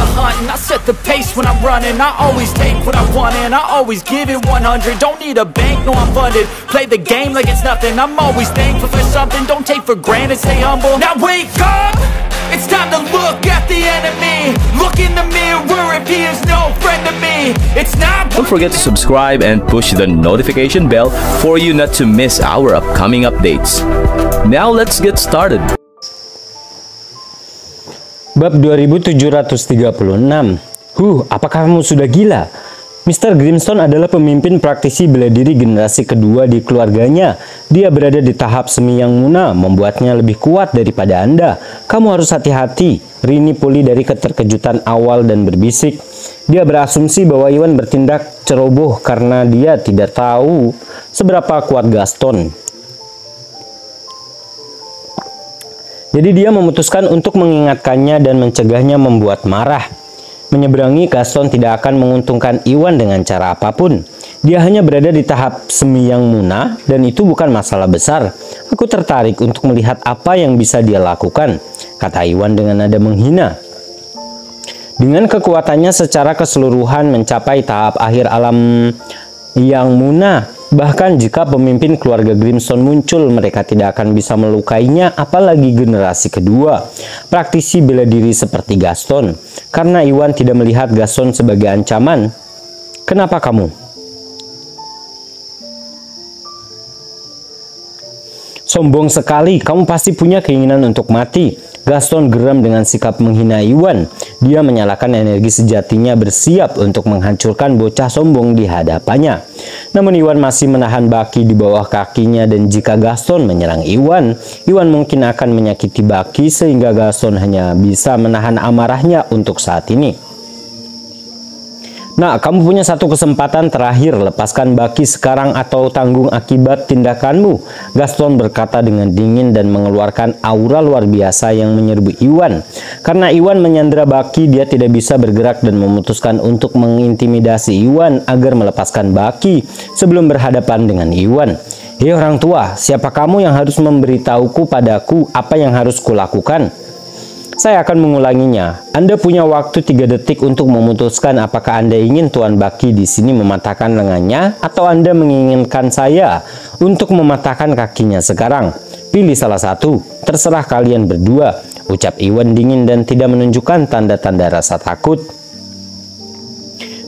the hunt and I set the pace when I'm running. I always take what I want and I always give it 100. Don't need a bank, no I'm funded. Play the game like it's nothing. I'm always thankful for something. Don't take for granted, stay humble. Now wake up, it's time to look at the enemy. Look in the mirror if he is no friend to me. It's not. Don't forget to subscribe and push the notification bell for you not to miss our upcoming updates. Now let's get started. Bab 2736. Apakah kamu sudah gila? Mr. Grimstone adalah pemimpin praktisi bela diri generasi kedua di keluarganya. Dia berada di tahap semi yang muna, membuatnya lebih kuat daripada Anda. Kamu harus hati-hati. Rini pulih dari keterkejutan awal dan berbisik. Dia berasumsi bahwa Iwan bertindak ceroboh karena dia tidak tahu seberapa kuat Gaston. Jadi dia memutuskan untuk mengingatkannya dan mencegahnya membuat marah. Menyeberangi Gaston tidak akan menguntungkan Iwan dengan cara apapun. Dia hanya berada di tahap semi yang muna dan itu bukan masalah besar. Aku tertarik untuk melihat apa yang bisa dia lakukan, kata Iwan dengan nada menghina. Dengan kekuatannya secara keseluruhan mencapai tahap akhir alam yang muna, bahkan jika pemimpin keluarga Grimstone muncul, mereka tidak akan bisa melukainya, apalagi generasi kedua, praktisi bela diri seperti Gaston. Karena Iwan tidak melihat Gaston sebagai ancaman. Kenapa kamu? Sombong sekali, kamu pasti punya keinginan untuk mati. Gaston geram dengan sikap menghina Iwan. Dia menyalakan energi sejatinya bersiap untuk menghancurkan bocah sombong di hadapannya. Namun Iwan masih menahan Baki di bawah kakinya dan jika Gaston menyerang Iwan, Iwan mungkin akan menyakiti Baki sehingga Gaston hanya bisa menahan amarahnya untuk saat ini. Nah, kamu punya satu kesempatan terakhir, lepaskan Baki sekarang atau tanggung akibat tindakanmu. Gaston berkata dengan dingin dan mengeluarkan aura luar biasa yang menyerbu Iwan. Karena Iwan menyandera Baki, dia tidak bisa bergerak dan memutuskan untuk mengintimidasi Iwan agar melepaskan Baki sebelum berhadapan dengan Iwan. Hei orang tua, siapa kamu yang harus memberitahuku padaku apa yang harus kulakukan? Saya akan mengulanginya. Anda punya waktu 3 detik untuk memutuskan apakah Anda ingin Tuan Baki di sini mematahkan lengannya atau Anda menginginkan saya untuk mematahkan kakinya sekarang. Pilih salah satu. Terserah kalian berdua, ucap Iwan dingin dan tidak menunjukkan tanda-tanda rasa takut.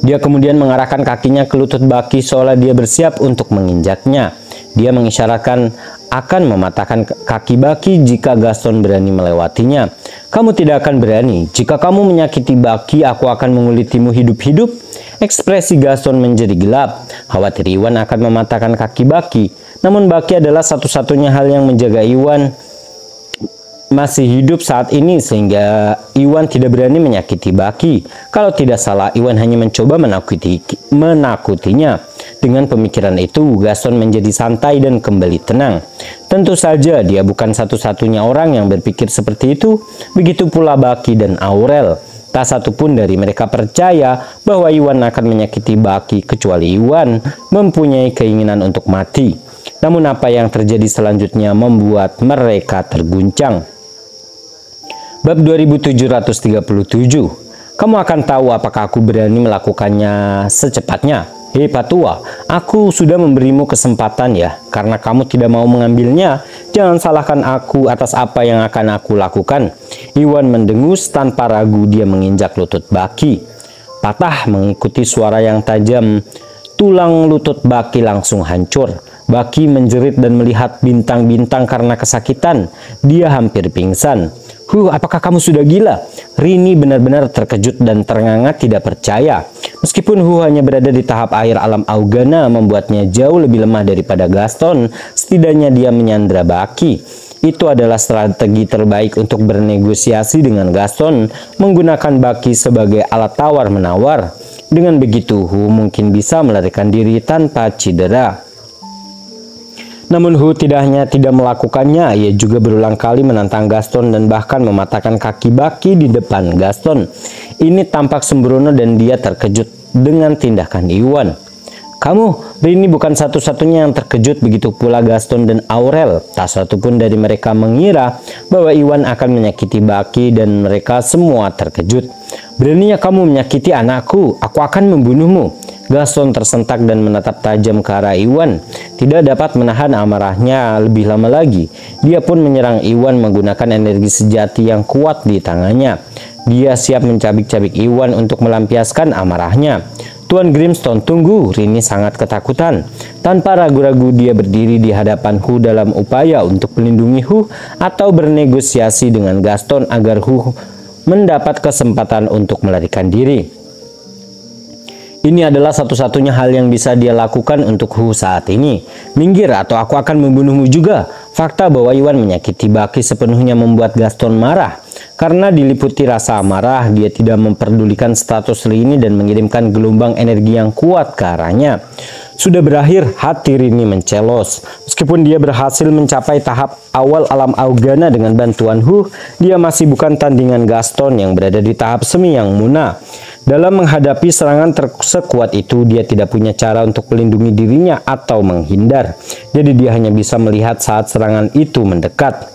Dia kemudian mengarahkan kakinya ke lutut Baki seolah dia bersiap untuk menginjaknya. Dia mengisyaratkan akan mematahkan kaki Baki jika Gaston berani melewatinya. Kamu tidak akan berani. Jika kamu menyakiti Baki, aku akan mengulitimu hidup-hidup. Ekspresi Gaston menjadi gelap. Khawatir Iwan akan mematahkan kaki Baki. Namun Baki adalah satu-satunya hal yang menjaga Iwan masih hidup saat ini sehingga Iwan tidak berani menyakiti Baki. Kalau tidak salah, Iwan hanya mencoba menakutinya. Dengan pemikiran itu, Gaston menjadi santai dan kembali tenang. Tentu saja dia bukan satu-satunya orang yang berpikir seperti itu. Begitu pula Baki dan Aurel. Tak satu pun dari mereka percaya bahwa Iwan akan menyakiti Baki kecuali Iwan mempunyai keinginan untuk mati. Namun apa yang terjadi selanjutnya membuat mereka terguncang. Bab 2737. Kamu akan tahu apakah aku berani melakukannya secepatnya. Hei Patua, aku sudah memberimu kesempatan ya. Karena kamu tidak mau mengambilnya, jangan salahkan aku atas apa yang akan aku lakukan. Iwan mendengus tanpa ragu. Dia menginjak lutut Baki. Patah mengikuti suara yang tajam. Tulang lutut Baki langsung hancur. Baki menjerit dan melihat bintang-bintang karena kesakitan. Dia hampir pingsan. Apakah kamu sudah gila? Rini benar-benar terkejut dan ternganga tidak percaya. Meskipun hanya berada di tahap akhir alam Augana membuatnya jauh lebih lemah daripada Gaston, setidaknya dia menyandera Baki. Itu adalah strategi terbaik untuk bernegosiasi dengan Gaston, menggunakan Baki sebagai alat tawar-menawar. Dengan begitu, Hu mungkin bisa melarikan diri tanpa cedera. Namun Hu tidak hanya tidak melakukannya, ia juga berulang kali menantang Gaston dan bahkan mematahkan kaki Baki di depan Gaston. Ini tampak sembrono dan dia terkejut dengan tindakan Iwan. Rini bukan satu-satunya yang terkejut, begitu pula Gaston dan Aurel. Tak satupun dari mereka mengira bahwa Iwan akan menyakiti Baki dan mereka semua terkejut. "Beraninya kamu menyakiti anakku, aku akan membunuhmu." Gaston tersentak dan menatap tajam ke arah Iwan. Tidak dapat menahan amarahnya lebih lama lagi. Dia pun menyerang Iwan menggunakan energi sejati yang kuat di tangannya. Dia siap mencabik-cabik Iwan untuk melampiaskan amarahnya. "Tuan Grimstone, tunggu!" Rini sangat ketakutan. Tanpa ragu-ragu dia berdiri di hadapan Hu dalam upaya untuk melindungi Hu atau bernegosiasi dengan Gaston agar Hu mendapat kesempatan untuk melarikan diri. Ini adalah satu-satunya hal yang bisa dia lakukan untuk Hu saat ini. "Minggir atau aku akan membunuhmu juga." Fakta bahwa Iwan menyakiti Baki sepenuhnya membuat Gaston marah. Karena diliputi rasa amarah, dia tidak memperdulikan status Rini dan mengirimkan gelombang energi yang kuat ke arahnya. Sudah berakhir, hati Rini mencelos. Meskipun dia berhasil mencapai tahap awal alam Augana dengan bantuan Hu, dia masih bukan tandingan Gaston yang berada di tahap semi yang muna. Dalam menghadapi serangan sekuat itu, dia tidak punya cara untuk melindungi dirinya atau menghindar. Jadi dia hanya bisa melihat saat serangan itu mendekat.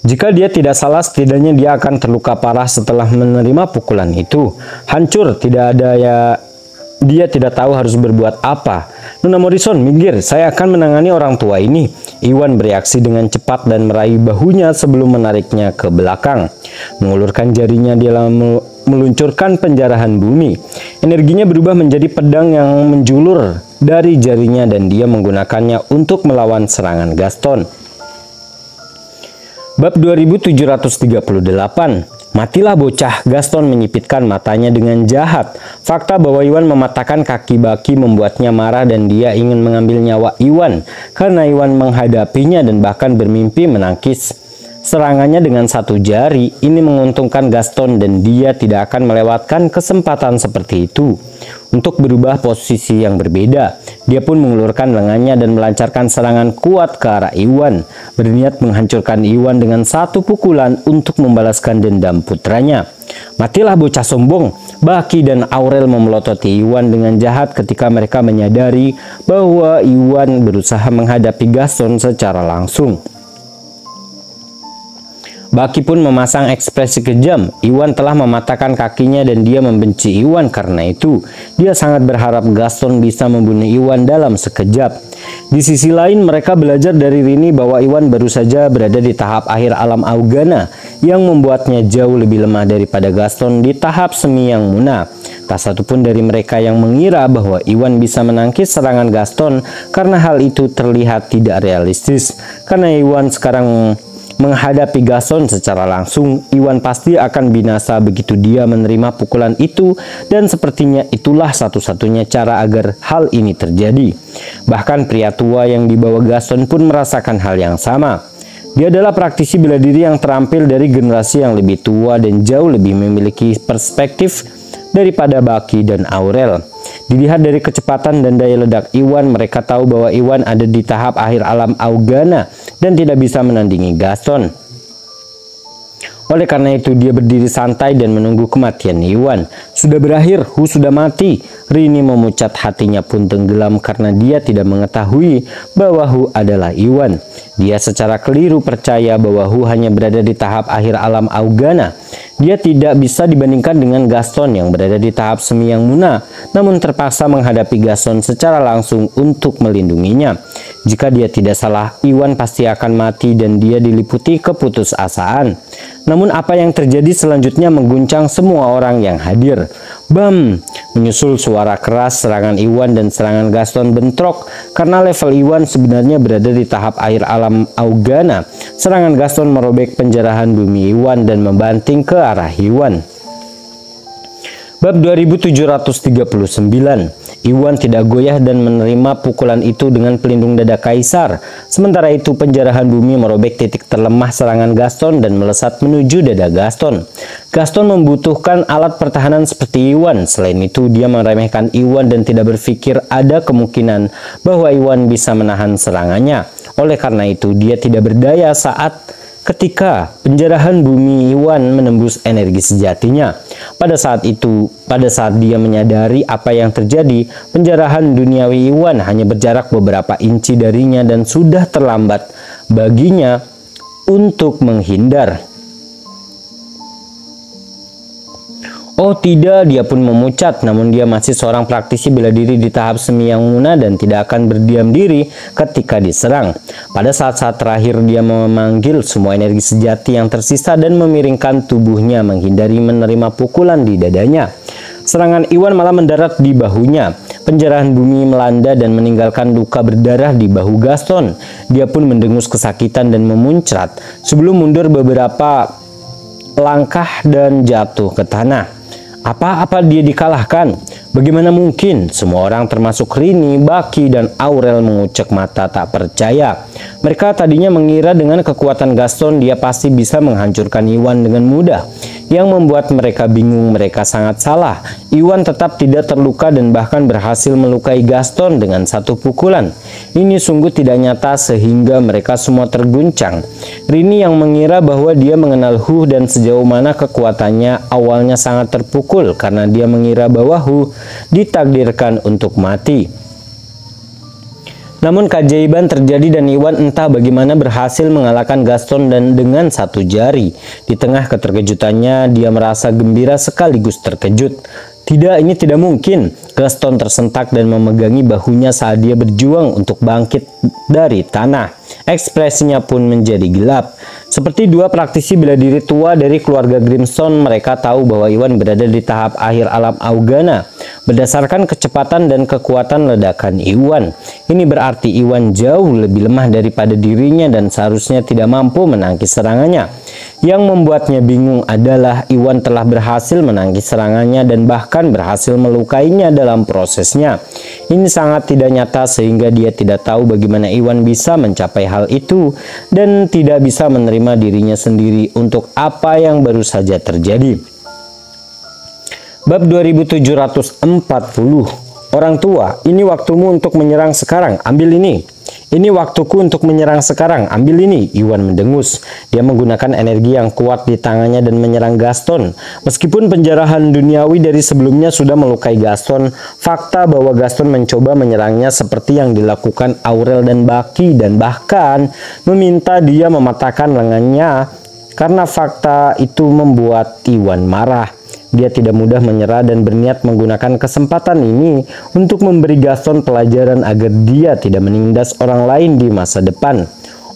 Jika dia tidak salah, setidaknya dia akan terluka parah setelah menerima pukulan itu. Hancur, dia tidak tahu harus berbuat apa. "Nona Morrison, minggir, saya akan menangani orang tua ini." Iwan bereaksi dengan cepat dan meraih bahunya sebelum menariknya ke belakang. Mengulurkan jarinya, dia meluncurkan penjarahan bumi. Energinya berubah menjadi pedang yang menjulur dari jarinya dan dia menggunakannya untuk melawan serangan Gaston. Bab 2738. "Matilah bocah!" Gaston menyipitkan matanya dengan jahat. Fakta bahwa Iwan mematahkan kaki Baki membuatnya marah dan dia ingin mengambil nyawa Iwan karena Iwan menghadapinya dan bahkan bermimpi menangkis serangannya dengan satu jari. Ini menguntungkan Gaston dan dia tidak akan melewatkan kesempatan seperti itu untuk berubah posisi yang berbeda. Dia pun mengulurkan lengannya dan melancarkan serangan kuat ke arah Iwan, berniat menghancurkan Iwan dengan satu pukulan untuk membalaskan dendam putranya. "Matilah bocah sombong!" Baki dan Aurel memelototi Iwan dengan jahat ketika mereka menyadari bahwa Iwan berusaha menghadapi Gaston secara langsung. Baki pun memasang ekspresi kejam. Iwan telah mematahkan kakinya dan dia membenci Iwan karena itu. Dia sangat berharap Gaston bisa membunuh Iwan dalam sekejap. Di sisi lain, mereka belajar dari Rini bahwa Iwan baru saja berada di tahap akhir alam Augana yang membuatnya jauh lebih lemah daripada Gaston di tahap semi yang muna. Tak satupun dari mereka yang mengira bahwa Iwan bisa menangkis serangan Gaston karena hal itu terlihat tidak realistis. Karena Iwan sekarang menghadapi Gaston secara langsung, Iwan pasti akan binasa begitu dia menerima pukulan itu, dan sepertinya itulah satu-satunya cara agar hal ini terjadi. Bahkan pria tua yang dibawa Gaston pun merasakan hal yang sama. Dia adalah praktisi bela diri yang terampil dari generasi yang lebih tua dan jauh lebih memiliki perspektif daripada Baki dan Aurel. Dilihat dari kecepatan dan daya ledak Iwan, mereka tahu bahwa Iwan ada di tahap akhir alam Augana dan tidak bisa menandingi Gaston. Oleh karena itu, dia berdiri santai dan menunggu kematian Iwan. Sudah berakhir, Hu sudah mati. Rini memucat, hatinya pun tenggelam karena dia tidak mengetahui bahwa Hu adalah Iwan. Dia secara keliru percaya bahwa Hu hanya berada di tahap akhir alam Augana. Dia tidak bisa dibandingkan dengan Gaston yang berada di tahap semi yang muna, namun terpaksa menghadapi Gaston secara langsung untuk melindunginya. Jika dia tidak salah, Iwan pasti akan mati dan dia diliputi keputusasaan. Namun apa yang terjadi selanjutnya mengguncang semua orang yang hadir. Bam! Menyusul suara keras, serangan Iwan dan serangan Gaston bentrok karena level Iwan sebenarnya berada di tahap akhir alam Augana. Serangan Gaston merobek penjarahan bumi Iwan dan membanting ke arah Iwan. Bab 2739. Iwan tidak goyah dan menerima pukulan itu dengan pelindung dada kaisar. Sementara itu penjarahan bumi merobek titik terlemah serangan Gaston dan melesat menuju dada Gaston. Gaston membutuhkan alat pertahanan seperti Iwan. Selain itu, dia meremehkan Iwan dan tidak berpikir ada kemungkinan bahwa Iwan bisa menahan serangannya. Oleh karena itu, dia tidak berdaya saat ketika penjarahan bumi Iwan menembus energi sejatinya. Pada saat dia menyadari apa yang terjadi, penjarahan duniawi Iwan hanya berjarak beberapa inci darinya dan sudah terlambat baginya untuk menghindar. Oh tidak, dia pun memucat, namun dia masih seorang praktisi bela diri di tahap semi yang muna dan tidak akan berdiam diri ketika diserang. Pada saat-saat terakhir dia memanggil semua energi sejati yang tersisa dan memiringkan tubuhnya menghindari menerima pukulan di dadanya. Serangan Iwan malah mendarat di bahunya. Penjarahan bumi melanda dan meninggalkan luka berdarah di bahu Gaston. Dia pun mendengus kesakitan dan memuncrat sebelum mundur beberapa langkah dan jatuh ke tanah. Apa dia dikalahkan? Bagaimana mungkin? Semua orang termasuk Rini, Baki, dan Aurel mengucek mata tak percaya. Mereka tadinya mengira dengan kekuatan Gaston dia pasti bisa menghancurkan Iwan dengan mudah. Yang membuat mereka bingung, mereka sangat salah. Iwan tetap tidak terluka dan bahkan berhasil melukai Gaston dengan satu pukulan. Ini sungguh tidak nyata sehingga mereka semua terguncang. Rini yang mengira bahwa dia mengenal Hu dan sejauh mana kekuatannya awalnya sangat terpukul karena dia mengira bahwa Hu ditakdirkan untuk mati. Namun keajaiban terjadi dan Iwan entah bagaimana berhasil mengalahkan Gaston dan dengan satu jari. Di tengah keterkejutannya, dia merasa gembira sekaligus terkejut. Tidak, ini tidak mungkin. Gaston tersentak dan memegangi bahunya saat dia berjuang untuk bangkit dari tanah. Ekspresinya pun menjadi gelap. Seperti dua praktisi bela diri tua dari keluarga Grimstone, mereka tahu bahwa Iwan berada di tahap akhir alam Augana. Berdasarkan kecepatan dan kekuatan ledakan Iwan, ini berarti Iwan jauh lebih lemah daripada dirinya dan seharusnya tidak mampu menangkis serangannya. Yang membuatnya bingung adalah Iwan telah berhasil menangkis serangannya dan bahkan berhasil melukainya dalam prosesnya. Ini sangat tidak nyata sehingga dia tidak tahu bagaimana Iwan bisa mencapai hal itu dan tidak bisa menerima dirinya sendiri untuk apa yang baru saja terjadi. Bab 2740. Orang tua, ini waktumu untuk menyerang sekarang, ambil ini. Ini waktuku untuk menyerang sekarang, ambil ini. Iwan mendengus. Dia menggunakan energi yang kuat di tangannya dan menyerang Gaston. Meskipun penjarahan duniawi dari sebelumnya sudah melukai Gaston, fakta bahwa Gaston mencoba menyerangnya seperti yang dilakukan Aurel dan Baki dan bahkan meminta dia mematahkan lengannya, karena fakta itu membuat Iwan marah. Dia tidak mudah menyerah dan berniat menggunakan kesempatan ini untuk memberi Gaston pelajaran agar dia tidak menindas orang lain di masa depan.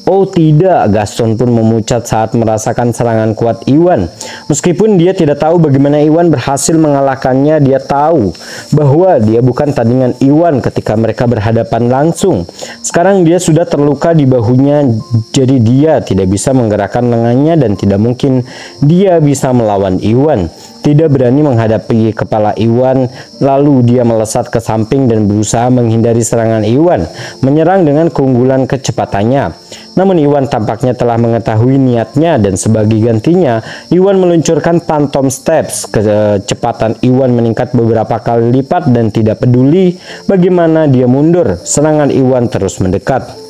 Oh tidak, Gaston pun memucat saat merasakan serangan kuat Iwan. Meskipun dia tidak tahu bagaimana Iwan berhasil mengalahkannya, dia tahu bahwa dia bukan tandingan Iwan ketika mereka berhadapan langsung. Sekarang dia sudah terluka di bahunya, jadi dia tidak bisa menggerakkan lengannya dan tidak mungkin dia bisa melawan Iwan. Tidak berani menghadapi kepala Iwan, lalu dia melesat ke samping dan berusaha menghindari serangan Iwan, menyerang dengan keunggulan kecepatannya. Namun Iwan tampaknya telah mengetahui niatnya dan sebagai gantinya, Iwan meluncurkan Phantom Steps. Kecepatan Iwan meningkat beberapa kali lipat dan tidak peduli bagaimana dia mundur, serangan Iwan terus mendekat.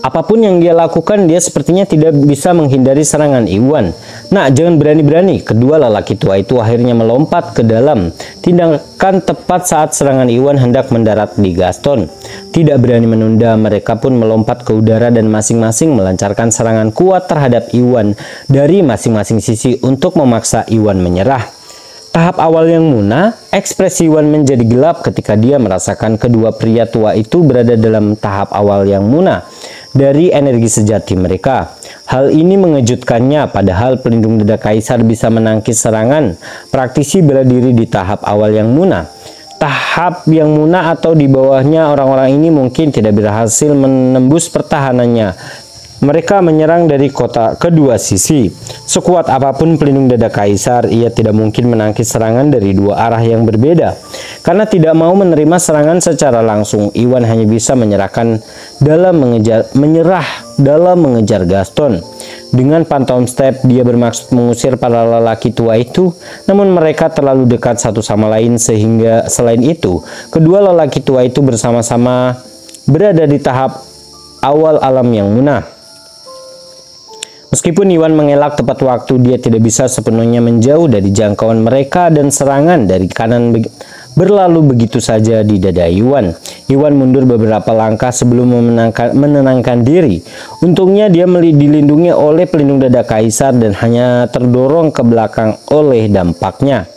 Apapun yang dia lakukan, dia sepertinya tidak bisa menghindari serangan Iwan. Nah, jangan berani-berani. Kedua lelaki tua itu akhirnya melompat ke dalam. Tindakan tepat saat serangan Iwan hendak mendarat di Gaston. Tidak berani menunda, mereka pun melompat ke udara dan masing-masing melancarkan serangan kuat terhadap Iwan dari masing-masing sisi untuk memaksa Iwan menyerah. Tahap awal yang muna, ekspresi Iwan menjadi gelap ketika dia merasakan kedua pria tua itu berada dalam tahap awal yang muna dari energi sejati mereka. Hal ini mengejutkannya, padahal pelindung dada kaisar bisa menangkis serangan praktisi bela diri di tahap awal yang muna. Tahap yang muna atau di bawahnya orang-orang ini mungkin tidak berhasil menembus pertahanannya. Mereka menyerang dari kedua sisi. Sekuat apapun pelindung dada kaisar, ia tidak mungkin menangkis serangan dari dua arah yang berbeda. Karena tidak mau menerima serangan secara langsung, Iwan hanya bisa menyerah dalam mengejar Gaston. Dengan Phantom Step, dia bermaksud mengusir para lelaki tua itu, namun mereka terlalu dekat satu sama lain sehingga selain itu, kedua lelaki tua itu bersama-sama berada di tahap awal alam yang muna. Meskipun Iwan mengelak tepat waktu, dia tidak bisa sepenuhnya menjauh dari jangkauan mereka dan serangan dari kanan berlalu begitu saja di dada Iwan. Iwan mundur beberapa langkah sebelum menenangkan diri. Untungnya dia dilindungi oleh pelindung dada kaisar dan hanya terdorong ke belakang oleh dampaknya.